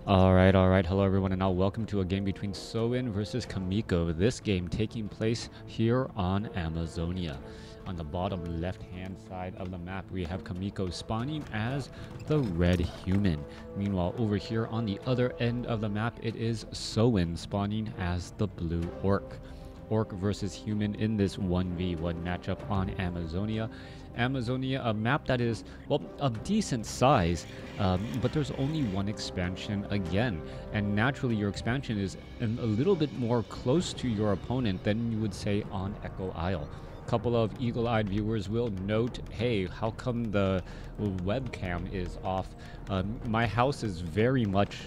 Alright, hello everyone, and now welcome to a game between Soin versus Chaemiko. This game taking place here on Amazonia. On the bottom left-hand side of the map, we have Chaemiko spawning as the red human. Meanwhile, over here on the other end of the map, it is Soin spawning as the blue orc. Orc versus human in this 1v1 matchup on Amazonia. Amazonia, a map that is, well, of decent size, but there's only one expansion again. And naturally, your expansion is a little bit more close to your opponent than you would say on Echo Isle. A couple of eagle-eyed viewers will note, hey, how come the webcam is off? My house is very much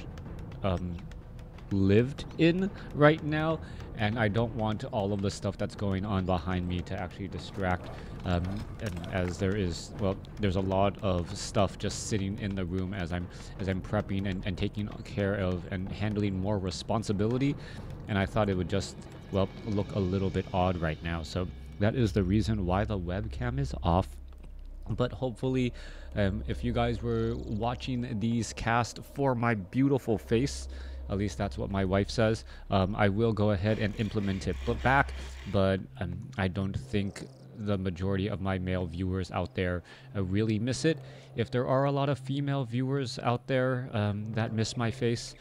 lived in right now, and I don't want all of the stuff that's going on behind me to actually distract, and as there's a lot of stuff just sitting in the room as I'm prepping and taking care of and handling more responsibility, and I thought it would just, well, look a little bit odd right now. So that is the reason why the webcam is off. But hopefully, if you guys were watching these cast for my beautiful face, at least that's what my wife says, I will go ahead and implement it back, but I don't think the majority of my male viewers out there really miss it. If there are a lot of female viewers out there that miss my face,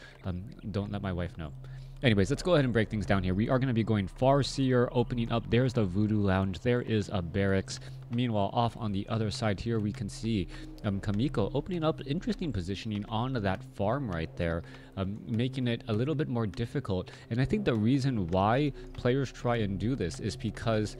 don't let my wife know. Anyways, let's go ahead and break things down here. We are going to be going Farseer, opening up. There's the Voodoo Lounge. There is a barracks. Meanwhile, off on the other side here, we can see Chaemiko opening up interesting positioning on that farm right there, making it a little bit more difficult. And I think the reason why players try and do this is because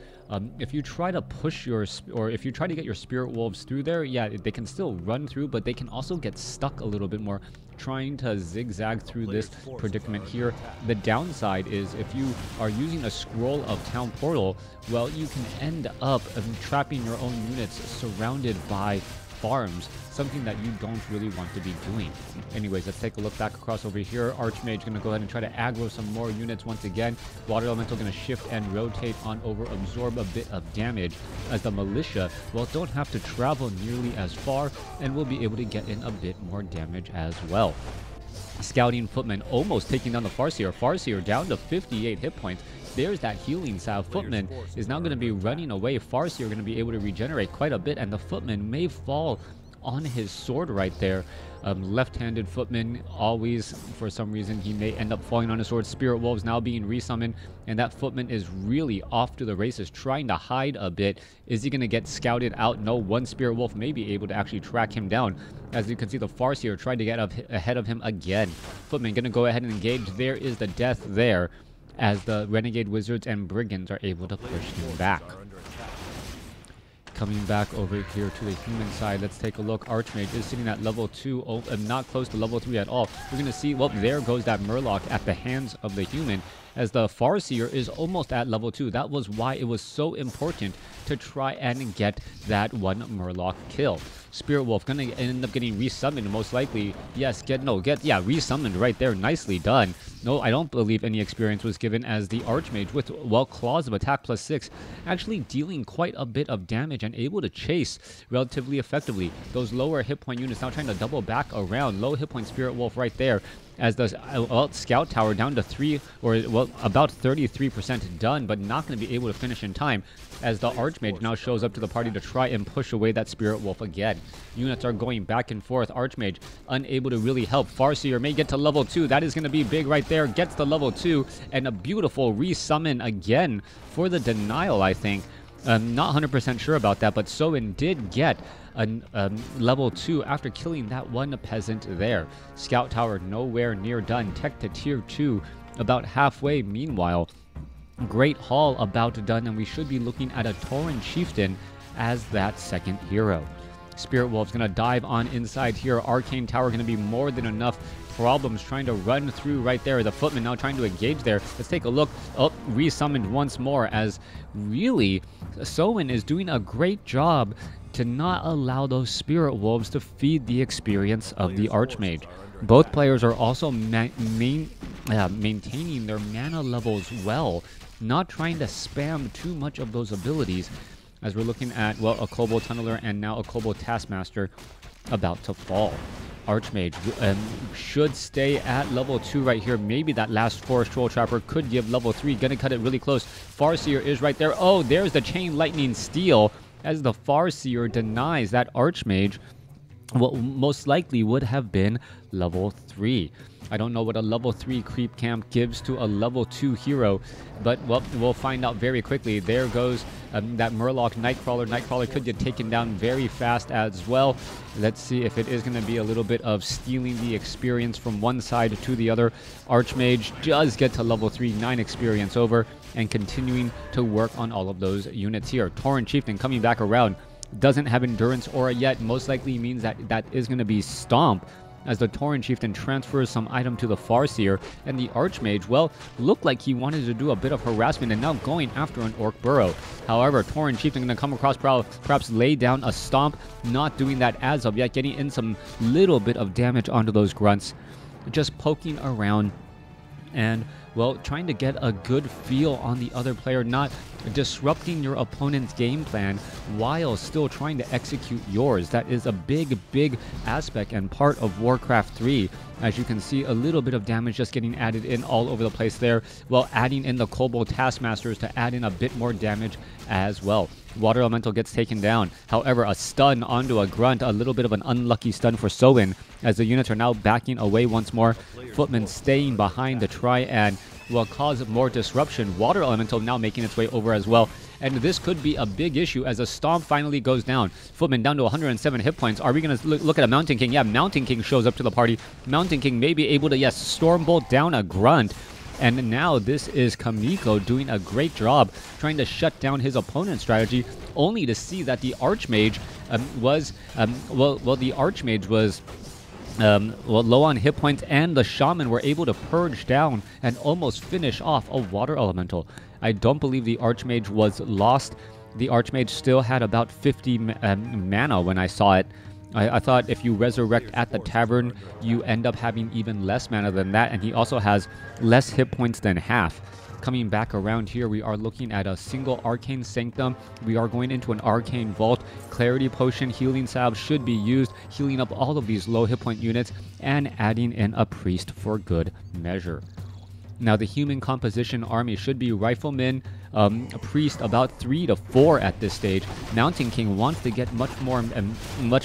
if you try to push if you try to get your spirit wolves through there, yeah, they can still run through, but they can also get stuck a little bit more trying to zigzag through this predicament here. The downside is if you are using a scroll of town portal, well, you can end up trapping your own units surrounded by farms, something that you don't really want to be doing. Anyways, let's take a look back across over here. Archmage going to go ahead and try to aggro some more units once again. Water Elemental going to shift and rotate on over, absorb a bit of damage, as the Militia, well, don't have to travel nearly as far and will be able to get in a bit more damage as well. Scouting Footman almost taking down the Farseer. Farseer down to 58 hit points. There's that healing salve. Footman is now going to be running away. Farseer going to be able to regenerate quite a bit, and the Footman may fall on his sword right there. Left-handed Footman, always, for some reason, he may end up falling on his sword. Spirit Wolves now being resummoned, and that Footman is really off to the races, trying to hide a bit. Is he going to get scouted out? No, one Spirit Wolf may be able to actually track him down. As you can see, the Farseer tried to get up ahead of him again. Footman going to go ahead and engage. There is the death there, as the Renegade Wizards and Brigands are able to push him back. Coming back over here to the human side, let's take a look. Archmage is sitting at level 2, not close to level 3 at all. We're going to see, well, there goes that Murloc at the hands of the human, as the Farseer is almost at level 2. That was why it was so important to try and get that one Murloc kill. Spirit Wolf gonna end up getting resummoned, most likely. Yes, resummoned right there. Nicely done. No, I don't believe any experience was given, as the Archmage with, well, Claws of Attack +6 actually dealing quite a bit of damage and able to chase relatively effectively. Those lower hit point units now trying to double back around. Low hit point Spirit Wolf right there, as the Scout Tower down to about 33% done, but not going to be able to finish in time, as the Archmage now shows up to the party to try and push away that Spirit Wolf again. Units are going back and forth. Archmage unable to really help. Farseer may get to level 2. That is going to be big right there. Gets to level 2, and a beautiful resummon again for the denial, I think. I'm not 100% sure about that, but Soin did get a level 2 after killing that one peasant there. Scout Tower nowhere near done. Tech to tier 2 about halfway. Meanwhile, Great Hall about done, and we should be looking at a Tauren Chieftain as that second hero. Spirit Wolf's going to dive on inside here. Arcane Tower going to be more than enough problems trying to run through right there. The Footman now trying to engage there. Let's take a look. Oh, resummoned once more, as really Soin is doing a great job to not allow those Spirit Wolves to feed the experience of the Archmage. Both players are also maintaining their mana levels well, not trying to spam too much of those abilities, as we're looking at, well, a Kobold Tunneler and now a Kobold Taskmaster about to fall. Archmage should stay at level 2 right here. Maybe that last Forest Troll Trapper could give level 3. Gonna cut it really close. Farseer is right there. Oh, there's the Chain Lightning Steel as the Farseer denies that Archmage what most likely would have been level 3. I don't know what a level 3 creep camp gives to a level 2 hero, but well, we'll find out very quickly. There goes that Murloc Nightcrawler. Nightcrawler could get taken down very fast as well. Let's see if it is going to be a little bit of stealing the experience from one side to the other. Archmage does get to level 3, 9 experience over, and continuing to work on all of those units here. Tauren Chieftain coming back around. Doesn't have Endurance Aura yet. Most likely means that is going to be Stomp, as the Tauren Chieftain transfers some item to the Farseer, and the Archmage, well, looked like he wanted to do a bit of harassment and now going after an Orc Burrow. However, Tauren Chieftain going to come across, perhaps lay down a Stomp, not doing that as of yet, getting in some little bit of damage onto those Grunts, just poking around and, well, trying to get a good feel on the other player, not disrupting your opponent's game plan while still trying to execute yours. That is a big aspect and part of Warcraft 3. As you can see, a little bit of damage just getting added in all over the place there, while adding in the Kobold Taskmasters to add in a bit more damage as well. Water Elemental gets taken down. However, a stun onto a Grunt, a little bit of an unlucky stun for Soin, as the units are now backing away once more. Footman staying behind to try and, well, cause more disruption. Water Elemental now making its way over as well. And this could be a big issue as a Stomp finally goes down. Footman down to 107 hit points. Are we going to look at a Mountain King? Yeah, Mountain King shows up to the party. Mountain King may be able to, yes, Stormbolt down a Grunt. And now this is Chaemiko doing a great job trying to shut down his opponent's strategy, only to see that the Archmage was low on hit points, and the Shaman were able to purge down and almost finish off a Water Elemental. I don't believe the Archmage was lost. The Archmage still had about 50 mana when I saw it. I thought if you resurrect at the tavern, you end up having even less mana than that, and he also has less hit points than half. Coming back around here, we are looking at a single Arcane Sanctum. We are going into an Arcane Vault. Clarity Potion, Healing Salve should be used, healing up all of these low hit point units, and adding in a Priest for good measure. Now, the human composition army should be Riflemen, a Priest about 3 to 4 at this stage. Mountain King wants to get much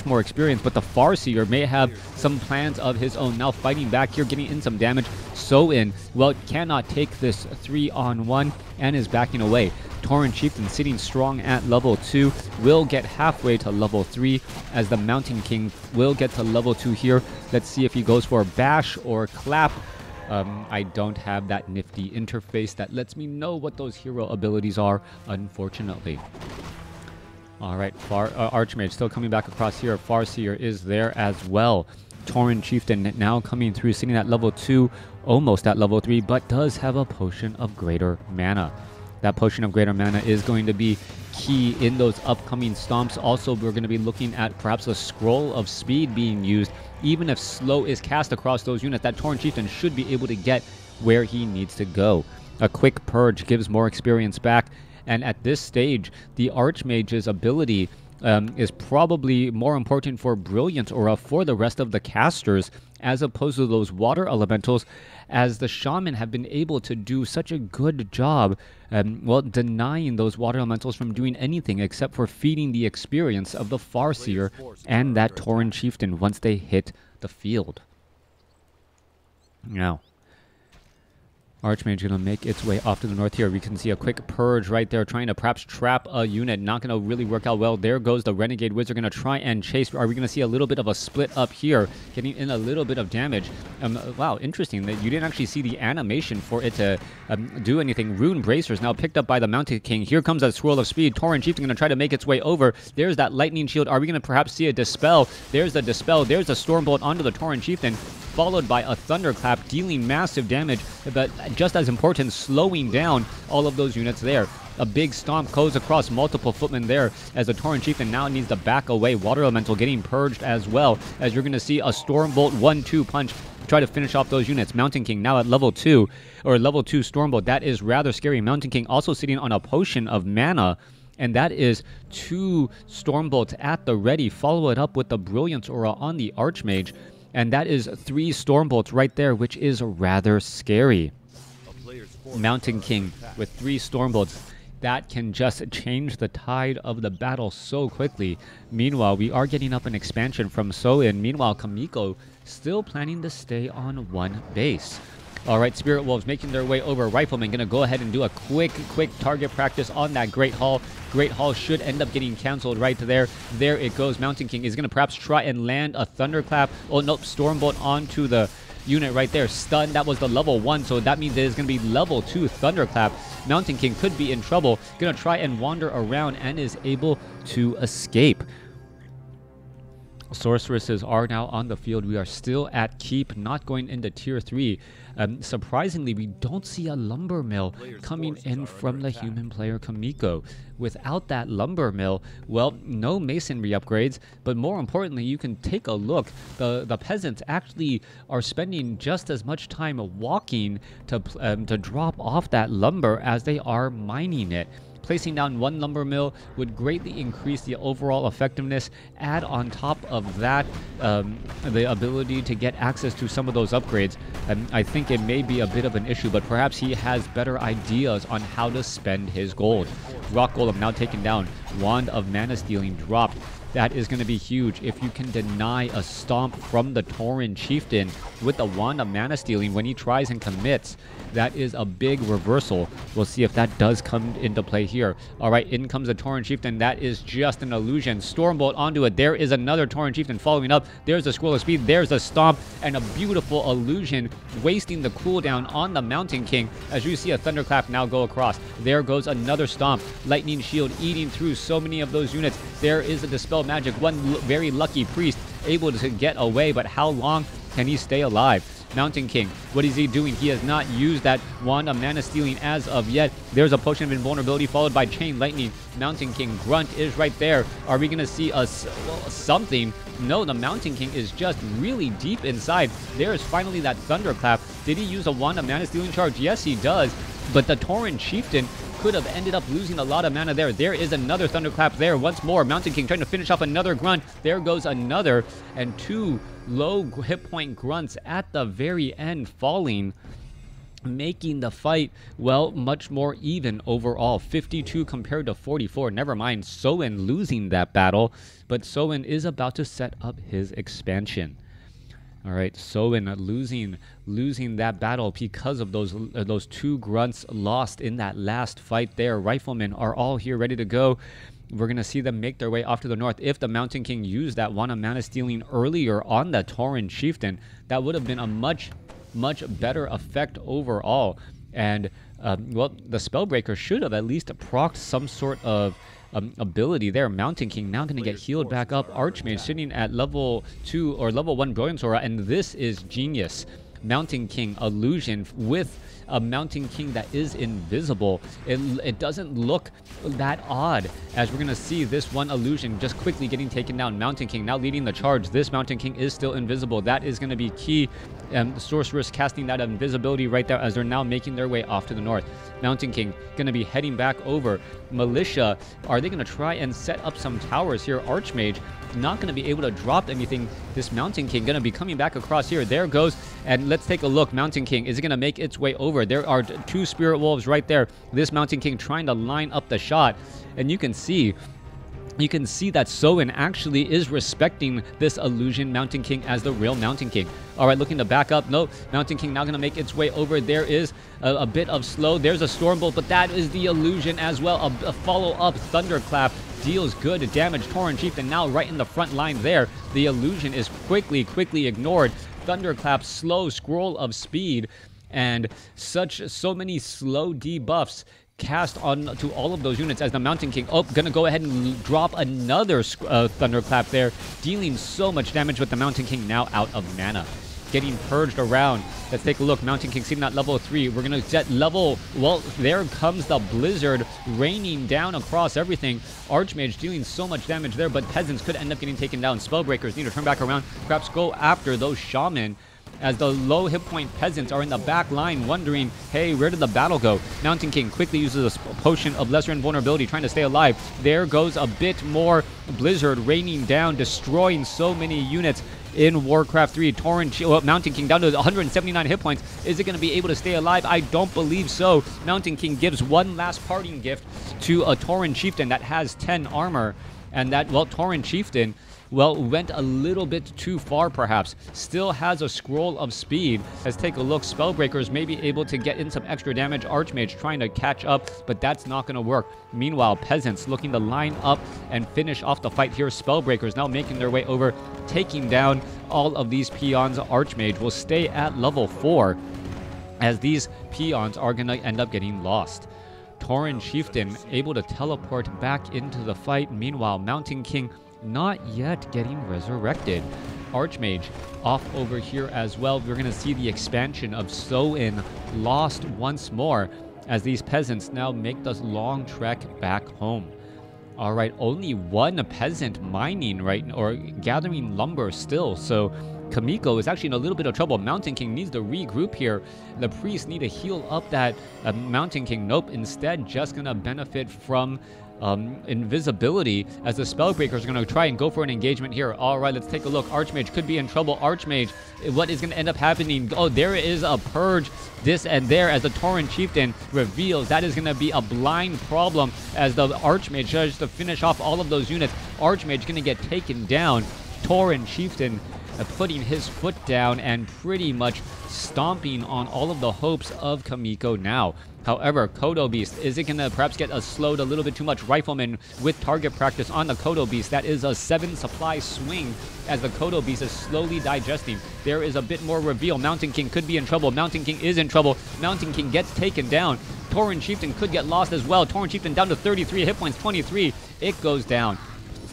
more experience, but the Farseer may have some plans of his own. Now fighting back here, getting in some damage. Soin, well, cannot take this 3-on-1 and is backing away. Tauren Chieftain sitting strong at level 2, will get halfway to level 3, as the Mountain King will get to level 2 here. Let's see if he goes for Bash or Clap. I don't have that nifty interface that lets me know what those hero abilities are, unfortunately. Alright, Archmage still coming back across here. Farseer is there as well. Tauren Chieftain now coming through, sitting at level 2, almost at level 3, but does have a Potion of Greater Mana. That Potion of Greater Mana is going to be key in those upcoming stomps. Also, we're going to be looking at perhaps a Scroll of Speed being used. Even if slow is cast across those units, that Tauren Chieftain should be able to get where he needs to go. A quick purge gives more experience back, and at this stage, the Archmage's ability is probably more important for Brilliant Aura for the rest of the casters, as opposed to those Water Elementals, as the Shaman have been able to do such a good job, well, denying those Water Elementals from doing anything except for feeding the experience of the Farseer and that Tauren Chieftain once they hit the field. Now, Archmage going to make its way off to the north here. We can see a quick purge right there, trying to perhaps trap a unit. Not going to really work out well. There goes the Renegade Wizard, going to try and chase. Are we going to see a little bit of a split up here, getting in a little bit of damage? Wow, interesting that you didn't actually see the animation for it to do anything. Rune Bracers now picked up by the Mountain King. Here comes that Swirl of Speed. Tauren Chieftain going to try to make its way over. There's that Lightning Shield. Are we going to perhaps see a Dispel? There's the Dispel. There's the Stormbolt onto the Tauren Chieftain, followed by a Thunderclap, dealing massive damage, but just as important, slowing down all of those units there. A big stomp goes across multiple footmen there, as the Tauren Chieftain now needs to back away. Water Elemental getting purged as well, as you're going to see a Stormbolt 1-2 punch try to finish off those units. Mountain King now at level 2, or level 2 Stormbolt. That is rather scary. Mountain King also sitting on a Potion of Mana, and that is 2 Stormbolts at the ready. Follow it up with the Brilliance Aura on the Archmage. And that is 3 Stormbolts right there, which is rather scary. Mountain King with 3 Stormbolts. That can just change the tide of the battle so quickly. Meanwhile, we are getting up an expansion from Soin. Meanwhile, Chaemiko still planning to stay on 1 base. All right, Spirit Wolves making their way over. Rifleman going to go ahead and do a quick target practice on that Great Hall. Great Hall should end up getting canceled right there. There it goes. Mountain King is going to perhaps try and land a Thunderclap. Oh, nope. Stormbolt onto the unit right there. Stun. That was the level 1, so that means there's going to be level 2 Thunderclap. Mountain King could be in trouble. Going to try and wander around and is able to escape. Sorceresses are now on the field. We are still at keep, not going into tier 3. Surprisingly, we don't see a lumber mill coming in from the human player Chaemiko. Without that lumber mill, well, no masonry upgrades, but more importantly, you can take a look. The peasants actually are spending just as much time walking to drop off that lumber as they are mining it. Placing down 1 lumber mill would greatly increase the overall effectiveness. Add on top of that the ability to get access to some of those upgrades. I think it may be a bit of an issue, but perhaps he has better ideas on how to spend his gold. Rock Golem now taken down. Wand of Mana Stealing dropped. That is going to be huge if you can deny a stomp from the Tauren Chieftain with the Wand of Mana Stealing when he tries and commits. That is a big reversal. We'll see if that does come into play here. All right, in comes the Tauren Chieftain. That is just an illusion. Stormbolt onto it. There is another Tauren Chieftain following up. There's a Scroll of Speed. There's a Stomp and a beautiful illusion, wasting the cooldown on the Mountain King as you see a Thunderclap now go across. There goes another Stomp. Lightning Shield eating through so many of those units. There is a Dispel Magic. One very lucky priest able to get away, but how long can he stay alive? Mountain King, what is he doing? He has not used that Wand of Mana Stealing as of yet. There's a Potion of Invulnerability followed by Chain Lightning. Mountain King, Grunt is right there. Are we going to see something? No, the Mountain King is just really deep inside. There's finally that Thunderclap. Did he use a Wand of Mana Stealing charge? Yes, he does. But the Tauren Chieftain could have ended up losing a lot of mana there. There is another Thunderclap there. Once more, Mountain King trying to finish off another Grunt. There goes another. And 2 low hit point Grunts at the very end falling, making the fight, well, much more even overall. 52 compared to 44. Never mind Soin losing that battle, but Soin is about to set up his expansion. All right, Soin losing that battle because of those 2 Grunts lost in that last fight there. Riflemen are all here ready to go. We're going to see them make their way off to the north. If the Mountain King used that Wand of Mana Stealing earlier on the Tauren Chieftain, that would have been a much better effect overall. And, well, the Spellbreaker should have at least procced some sort of ability there. Mountain King now going to get healed back up. Archmage sitting at level 2 or level 1 Brilliance Aura, and this is genius. Mountain King illusion with a Mountain King that is invisible. It doesn't look that odd, as we're going to see this one illusion just quickly getting taken down. Mountain King now leading the charge. This Mountain King is still invisible. That is going to be key. Sorceress casting that invisibility right there as they're now making their way off to the north. Mountain King going to be heading back over. Militia, are they going to try and set up some towers here? Archmage not going to be able to drop anything. This Mountain King going to be coming back across here. There goes, and let's take a look. Mountain King, is it going to make its way over? There are 2 Spirit Wolves right there. This Mountain King trying to line up the shot, and you can see that Soin actually is respecting this illusion Mountain King as the real Mountain King. All right, looking to back up. No, Mountain King now going to make its way over. There is a bit of slow. There's a Stormbolt, but that is the illusion as well. A follow-up Thunderclap deals good damage. Tauren Chieftain now right in the front line there. The illusion is quickly ignored. Thunderclap, slow, Scroll of Speed, and so many slow debuffs cast on to all of those units as the Mountain King, gonna go ahead and drop another Thunderclap there, dealing so much damage with the Mountain King now out of mana. Getting purged around. Let's take a look. Mountain King sitting at level 3. We're gonna set level, well, there comes the Blizzard raining down across everything. Archmage dealing so much damage there, but Peasants could end up getting taken down. Spellbreakers need to turn back around, perhaps go after those Shaman, as the low hit point Peasants are in the back line wondering, hey, where did the battle go? Mountain King quickly uses a potion of lesser invulnerability, trying to stay alive. There goes a bit more Blizzard raining down, destroying so many units. in Warcraft 3. Mountain King down to 179 hit points. Is it going to be able to stay alive? I don't believe so. Mountain King gives one last parting gift to a Tauren Chieftain that has 10 armor. And that, well, Tauren Chieftain, well, went a little bit too far, perhaps. Still has a scroll of speed. Let's take a look. Spellbreakers may be able to get in some extra damage. Archmage trying to catch up, but that's not going to work. Meanwhile, Peasants looking to line up and finish off the fight here. Spellbreakers now making their way over, taking down all of these peons. Archmage will stay at level 4, as these peons are going to end up getting lost. Tauren Chieftain able to teleport back into the fight. Meanwhile, Mountain King not yet getting resurrected. Archmage off over here as well. We're going to see the expansion of Soin lost once more, as these peasants now make this long trek back home. All right, only one peasant mining or gathering lumber still. So Chaemiko is actually in a little bit of trouble. Mountain King needs to regroup here. The priests need to heal up that Mountain King. Nope, instead just going to benefit from invisibility, as the Spellbreakers are going to try and go for an engagement here. All right, let's take a look. Archmage could be in trouble. Archmage, what is going to end up happening? Oh, there is a purge this and there, as the Tauren Chieftain reveals that is going to be a blind problem, as the Archmage tries to finish off all of those units. Archmage going to get taken down. Tauren Chieftain putting his foot down and pretty much stomping on all of the hopes of Chaemiko now. However, Kodo Beast, is it going to perhaps get slowed a little bit too much? Rifleman with target practice on the Kodo Beast. That is a 7 supply swing, as the Kodo Beast is slowly digesting. There is a bit more reveal. Mountain King could be in trouble. Mountain King is in trouble. Mountain King gets taken down. Tauren Chieftain could get lost as well. Tauren Chieftain down to 33 hit points, 23. It goes down.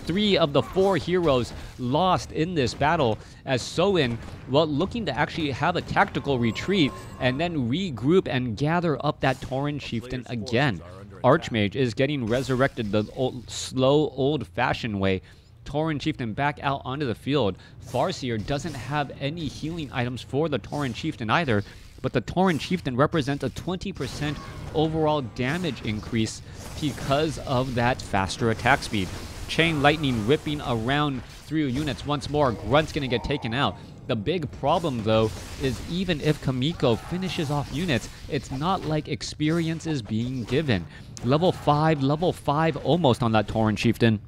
3 of the 4 heroes lost in this battle, as Soin, well, looking to actually have a tactical retreat and then regroup and gather up that Tauren Chieftain again. Archmage is getting resurrected the slow, old-fashioned way. Tauren Chieftain back out onto the field. Farseer doesn't have any healing items for the Tauren Chieftain either, but the Tauren Chieftain represents a 20% overall damage increase because of that faster attack speed. Chain Lightning ripping around through units once more. Grunt's going to get taken out. The big problem, though, is even if Chaemiko finishes off units, it's not like experience is being given. Level 5 almost on that Tauren Chieftain,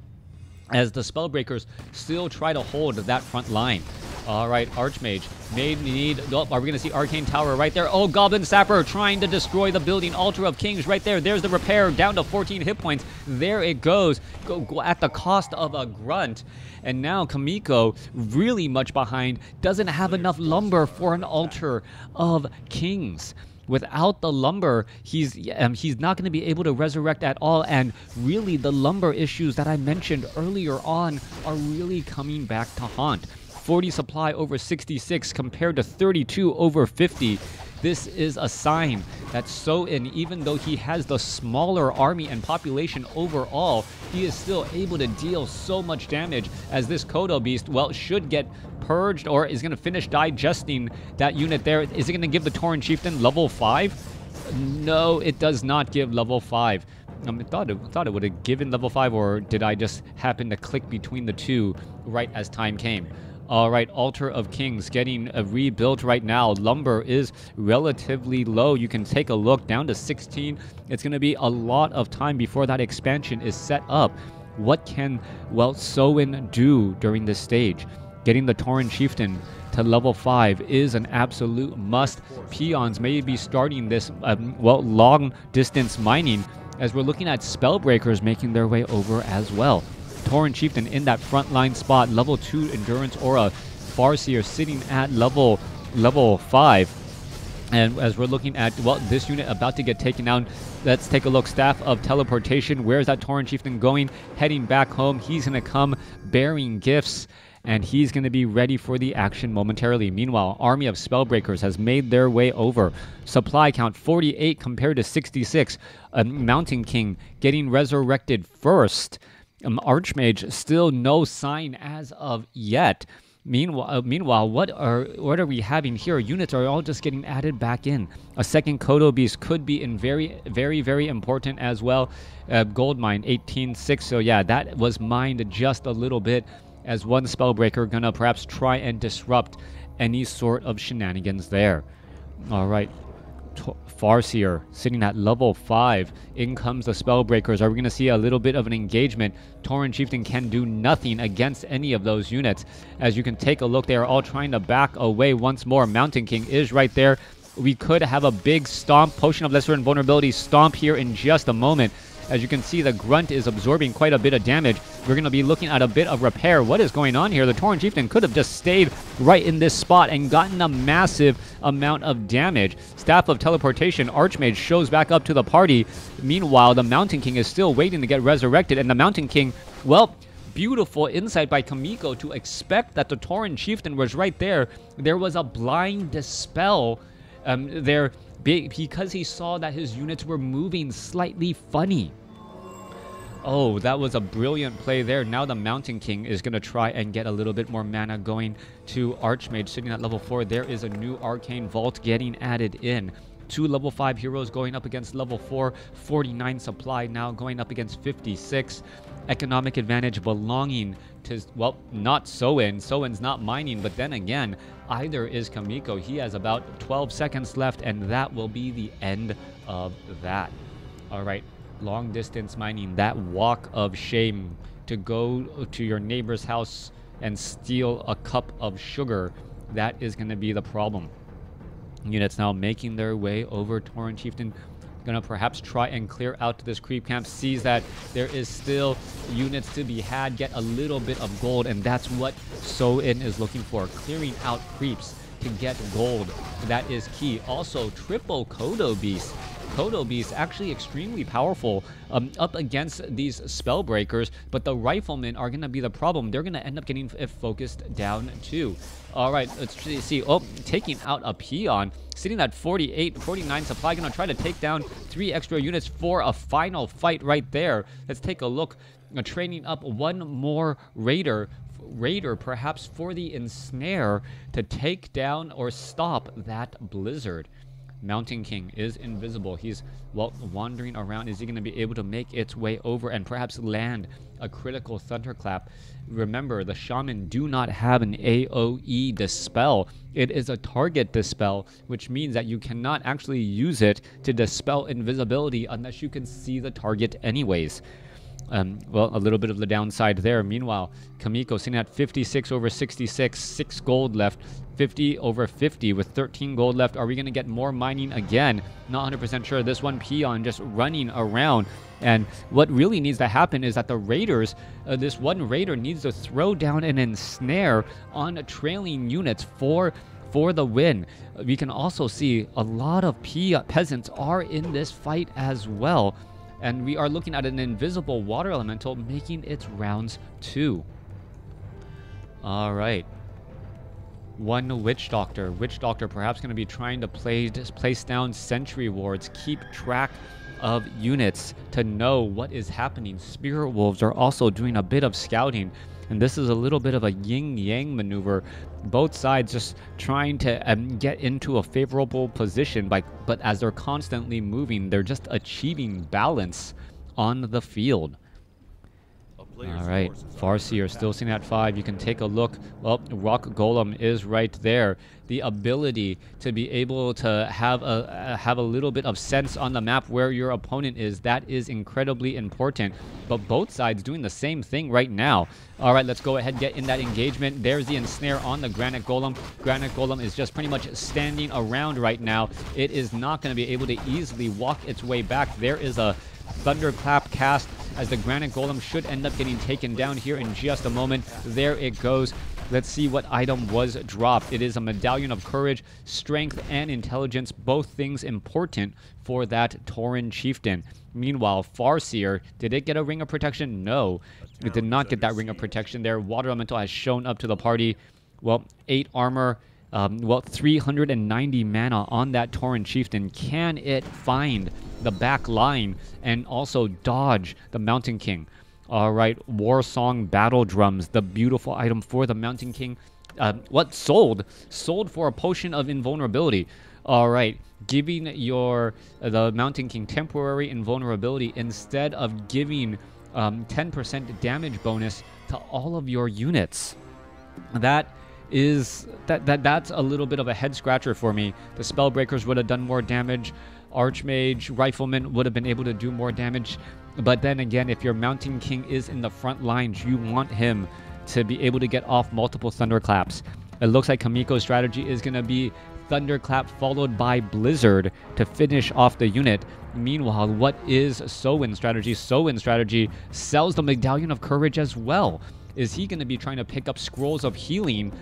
as the Spellbreakers still try to hold that front line. All right, Archmage may need... Oh, are we going to see Arcane Tower right there? Oh, Goblin Sapper trying to destroy the building. Altar of Kings right there. There's the repair, down to 14 hit points. There it goes. Go at the cost of a Grunt. And now Chaemiko, really much behind, doesn't have enough lumber for an Altar of Kings. Without the lumber, he's not going to be able to resurrect at all, and really the lumber issues that I mentioned earlier on are really coming back to haunt. 40 supply over 66 compared to 32 over 50. This is a sign that Soin, even though he has the smaller army and population overall, he is still able to deal so much damage, as this Kodo Beast, well, should get purged or is going to finish digesting that unit there. Is it going to give the Tauren Chieftain level 5? No, it does not give level 5. I thought it would have given level 5, or did I just happen to click between the two right as time came? All right, Altar of Kings getting rebuilt right now. Lumber is relatively low. You can take a look, down to 16. It's going to be a lot of time before that expansion is set up. What can, well, Soin do during this stage? Getting the Tauren Chieftain to level 5 is an absolute must. Peons may be starting this, well, long-distance mining, as we're looking at Spellbreakers making their way over as well. Tauren Chieftain in that frontline spot, level 2 Endurance Aura. Farseer sitting at level 5. And as we're looking at, well, this unit about to get taken down, let's take a look. Staff of Teleportation. Where's that Tauren Chieftain going? Heading back home. He's going to come bearing gifts, and he's going to be ready for the action momentarily. Meanwhile, Army of Spellbreakers has made their way over. Supply count 48 compared to 66. Mountain King getting resurrected first. Archmage still no sign as of yet. Meanwhile, what are we having here? Units are all just getting added back in. A second Kodo Beast could be in very important as well. Gold mine 18.6. So yeah, that was mined just a little bit. as one Spellbreaker gonna perhaps try and disrupt any sort of shenanigans there. All right. Farseer sitting at level 5. In comes the Spellbreakers. Are we going to see a little bit of an engagement? Tauren Chieftain can do nothing against any of those units. As you can take a look, they are all trying to back away once more. Mountain King is right there. We could have a big stomp, Potion of Lesser Invulnerability stomp here in just a moment. As you can see, the Grunt is absorbing quite a bit of damage. We're going to be looking at a bit of repair. What is going on here? The Tauren Chieftain could have just stayed right in this spot and gotten a massive amount of damage. Staff of Teleportation, Archmage shows back up to the party. Meanwhile, the Mountain King is still waiting to get resurrected. And the Mountain King, well, beautiful insight by Chaemiko to expect that the Tauren Chieftain was right there. There was a blind dispel there because he saw that his units were moving slightly funny. Oh, that was a brilliant play there. Now the Mountain King is going to try and get a little bit more mana going to Archmage sitting at level 4. There is a new Arcane Vault getting added in. 2 level 5 heroes going up against level 4. 49 supply now going up against 56. Economic advantage belonging to, well, not Soin. Soin's not mining, but then again, either is Chaemiko. He has about 12 seconds left, and that will be the end of that. All right, long distance mining, that walk of shame to go to your neighbor's house and steal a cup of sugar, that is going to be the problem. Units now making their way over. Tauren Chieftain gonna perhaps try and clear out this creep camp, sees that there is still units to be had, get a little bit of gold, and that's what Soin is looking for, clearing out creeps to get gold. That is key. Also, triple Kodo Beast. Kodo Beast actually extremely powerful up against these Spellbreakers, but the Riflemen are going to be the problem. They're going to end up getting focused down too. All right, let's see. Oh, taking out a Peon, sitting at 48, 49 supply, going to try to take down 3 extra units for a final fight right there. Let's take a look. Training up one more Raider perhaps for the Ensnare to take down or stop that Blizzard. Mountain King is invisible. He's, well, wandering around. Is he going to be able to make its way over and perhaps land a critical Thunderclap? Remember, the Shaman do not have an AoE dispel. It is a target dispel, which means that you cannot actually use it to dispel invisibility unless you can see the target anyways. Well, a little bit of the downside there. Meanwhile, Chaemiko sitting at 56 over 66, 6 gold left, 50 over 50 with 13 gold left. Are we going to get more mining again? Not 100% sure. This one Peon just running around. And what really needs to happen is that the Raiders, this one Raider needs to throw down an Ensnare on trailing units for the win. We can also see a lot of peasants are in this fight as well. And we are looking at an invisible water elemental making its rounds too. All right. One Witch Doctor. Witch Doctor perhaps going to be trying to place down sentry wards, keep track of units to know what is happening. Spirit Wolves are also doing a bit of scouting. And this is a little bit of a yin-yang maneuver. Both sides just trying to get into a favorable position, but as they're constantly moving, they're just achieving balance on the field. All right, Farseer still sitting at 5. You can take a look. Well, Rock Golem is right there. The ability to be able to have a little bit of sense on the map where your opponent is, that is incredibly important. But both sides doing the same thing right now. All right, let's go ahead and get in that engagement. There's the Ensnare on the Granite Golem. Granite Golem is just pretty much standing around right now. It is not going to be able to easily walk its way back. There is a Thunderclap cast as the Granite Golem should end up getting taken down here in just a moment. There it goes. Let's see what item was dropped. It is a Medallion of Courage, Strength, and Intelligence, both things important for that Tauren Chieftain. Meanwhile, Farseer, did it get a Ring of Protection? No, it did not get that Ring of Protection there. Water Elemental has shown up to the party. Well, 8 armor, well, 390 mana on that Tauren Chieftain. Can it find the back line and also dodge the Mountain King? All right, War Song Battle Drums, the beautiful item for the Mountain King. What sold for a Potion of Invulnerability. All right, giving the Mountain King temporary invulnerability instead of giving 10% damage bonus to all of your units. That's a little bit of a head scratcher for me. The Spellbreakers would have done more damage. Archmage, Rifleman would have been able to do more damage. But then again, if your Mountain King is in the front lines, you want him to be able to get off multiple Thunderclaps. It looks like Chaemiko's strategy is going to be Thunderclap followed by Blizzard to finish off the unit. Meanwhile, what is Soin's strategy? Soin's strategy sells the Medallion of Courage as well. Is he going to be trying to pick up Scrolls of Healing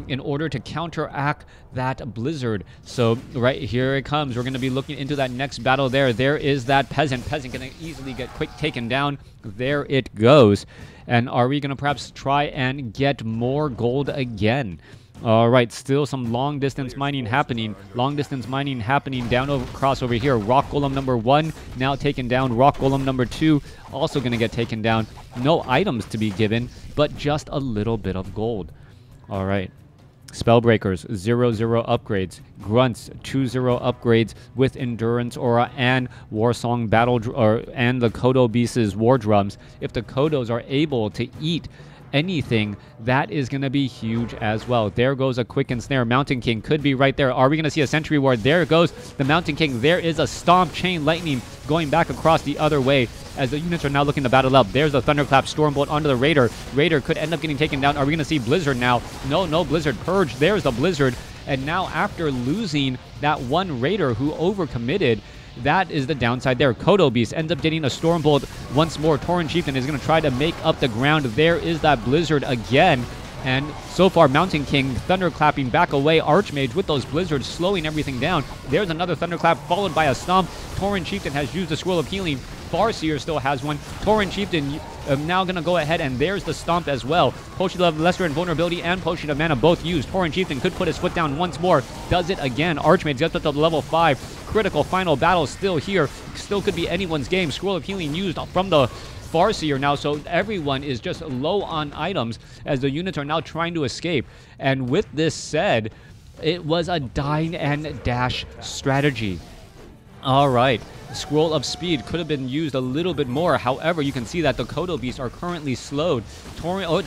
in order to counteract that Blizzard? So right here it comes. We're going to be looking into that next battle there. There is that Peasant. Peasant going to easily get quick taken down. There it goes. And are we going to perhaps try and get more gold again? All right, still some long distance mining happening. Long distance mining happening down across over here. Rock Golem number 1 now taken down. Rock Golem number 2 also going to get taken down. No items to be given, but just a little bit of gold. All right. Spellbreakers, 0/0 upgrades. Grunts, 2/0 upgrades with Endurance Aura and Warsong Battle and the Kodo Beast's War Drums. If the Kodos are able to eat anything, that is going to be huge as well. There goes a Quick and Snare. Mountain King could be right there. Are we going to see a Sentry Ward? There goes the Mountain King. There is a Stomp Chain Lightning going back across the other way as the units are now looking to battle up. There's a Thunderclap Stormbolt onto the Raider. Raider could end up getting taken down. Are we going to see Blizzard now? No Blizzard. Purge. There's the Blizzard. And now after losing that one Raider who overcommitted, that is the downside there. Kodo Beast ends up getting a Stormbolt once more. Tauren Chieftain is going to try to make up the ground. There is that Blizzard again. And so far, Mountain King thunderclapping back away. Archmage with those Blizzards slowing everything down. There's another Thunderclap followed by a Stomp. Tauren Chieftain has used the Scroll of Healing. Farseer still has one. Tauren Chieftain now going to go ahead, and there's the Stomp as well. Potion of Lesser Invulnerability and Potion of Mana both used. Tauren Chieftain could put his foot down once more. Does it again. Archmage gets up to level 5. Critical final battle still here. Still could be anyone's game. Scroll of Healing used from the Farseer now, so everyone is just low on items as the units are now trying to escape. And with this said, it was a dine and dash strategy. All right. Scroll of Speed could have been used a little bit more. However, you can see that the Kodo Beasts are currently slowed.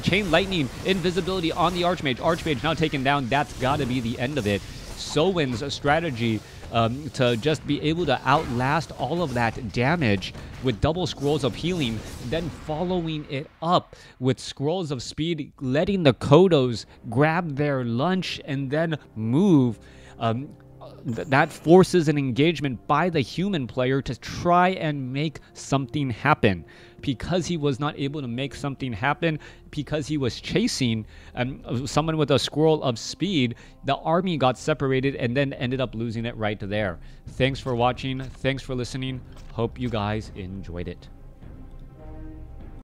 Chain Lightning, Invisibility on the Archmage. Archmage now taken down. That's got to be the end of it. Soin's strategy to just be able to outlast all of that damage with double Scrolls of Healing, then following it up with Scrolls of Speed, letting the Kodos grab their lunch and then move. That forces an engagement by the human player to try and make something happen. Because he was not able to make something happen, because he was chasing someone with a Scroll of Speed, the army got separated and then ended up losing it right there. Thanks for watching. Thanks for listening. Hope you guys enjoyed it.